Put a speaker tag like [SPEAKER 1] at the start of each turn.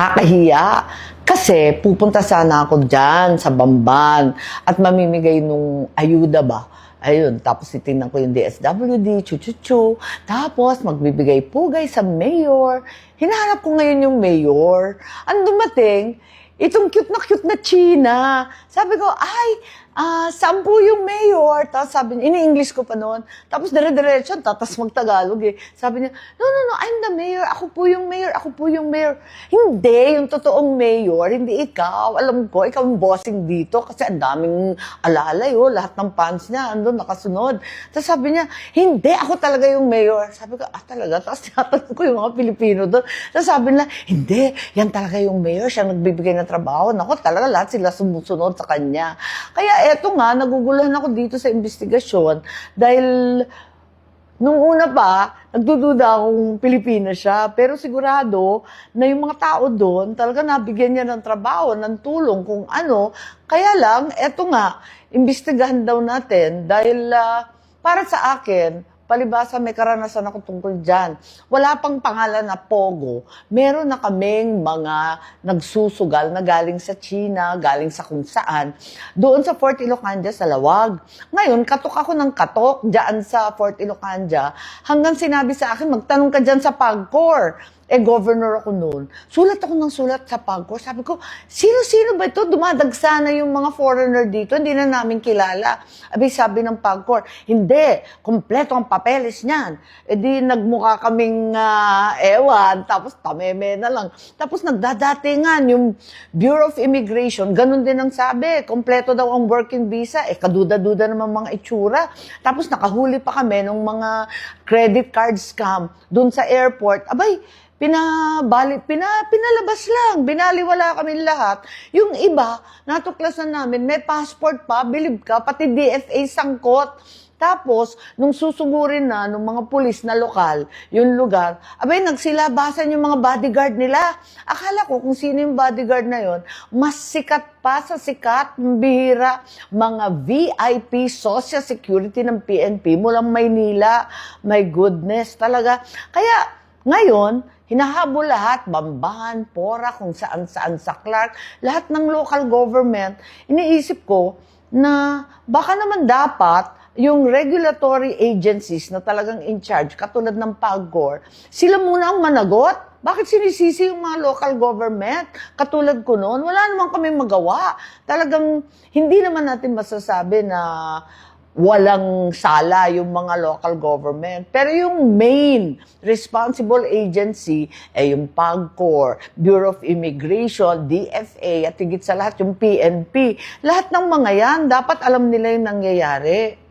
[SPEAKER 1] Nakakahiya. Kasi pupunta sana ako dyan sa Bamban at mamimigay nung ayuda ba. Ayun, tapos titingnan ko yung DSWD, chu-chu-chu. Tapos magbibigay pugay sa mayor. Hinahanap ko ngayon yung mayor. Ang dumating, itong cute na China. Sabi ko, ay, saan po yung mayor? Tapos sabi niya, ini-English ko pa noon. Tapos dire-diretso, tatas mag-Tagalog eh. Sabi niya, no, I'm the mayor. Ako po yung mayor. Ako po yung mayor. Hindi, yung totoong mayor, hindi ikaw. Alam ko, ikaw yung bossing dito kasi ang daming alalay, oh. Lahat ng fans niya, andun, nakasunod. Tapos sabi niya, hindi, ako talaga yung mayor. Sabi ko, talaga? Tapos tinatanong ko yung mga Pilipino doon. Tapos sabi nila, hindi, yan talaga yung mayor. Siya nagbibigay ng trabaho. Naku, talaga lahat sila sumusunod sa kanya. Kaya eto nga, naguguluhan ako dito sa investigasyon dahil nung una pa, nagdududa akong Pilipina siya. Pero sigurado na yung mga tao doon, talaga nabigyan niya ng trabaho, ng tulong, kung ano. Kaya lang, eto nga, imbestigahan daw natin dahil para sa akin, palibasa may karanasan ako tungkol dyan. Wala pang pangalan na Pogo. Meron na kaming mga nagsusugal na galing sa China, galing sa kung saan. Doon sa Fort Ilocanda sa Lawag. Ngayon, katok ako ng katok dyan sa Fort Ilocanda hanggang sinabi sa akin, magtanong ka dyan sa PAGCOR. Governor ako noon. Sulat ako ng sulat sa PAGCOR. Sabi ko, sino-sino ba ito? Dumadagsa na yung mga foreigner dito. Hindi na namin kilala. Sabi ng PAGCOR, hindi. Kompleto ang papeles niyan. Di nagmukha kaming ewan. Tapos tameme na lang. Tapos nagdadatingan yung Bureau of Immigration. Ganun din ang sabi. Kompleto daw ang working visa. Kaduda-duda naman mga itsura. Tapos nakahuli pa kami ng mga credit card scam doon sa airport. Pinalabas lang. Binaliwala kami lahat. Yung iba, natuklasan namin, may passport pa, bilib ka, pati DFA sangkot. Tapos, nung susugurin na ng mga pulis na lokal, yung lugar, nagsilabasan yung mga bodyguard nila. Akala ko kung sino yung bodyguard na yon, mas sikat pa sa sikat, bihira, mga VIP Social Security ng PNP mulang Maynila. My goodness, talaga. Kaya, ngayon, hinahabol lahat, Bamban, Pora, kung saan-saan sa Clark, lahat ng local government. Iniisip ko na baka naman dapat yung regulatory agencies na talagang in charge, katulad ng PAGCOR, sila muna ang managot. Bakit sinisisi yung mga local government? Katulad ko noon, wala naman kami magawa. Talagang hindi naman natin masasabi na walang sala yung mga local government. Pero yung main responsible agency ay yung PAGCOR, Bureau of Immigration, DFA, at higit sa lahat yung PNP. Lahat ng mga yan, dapat alam nila yung nangyayari.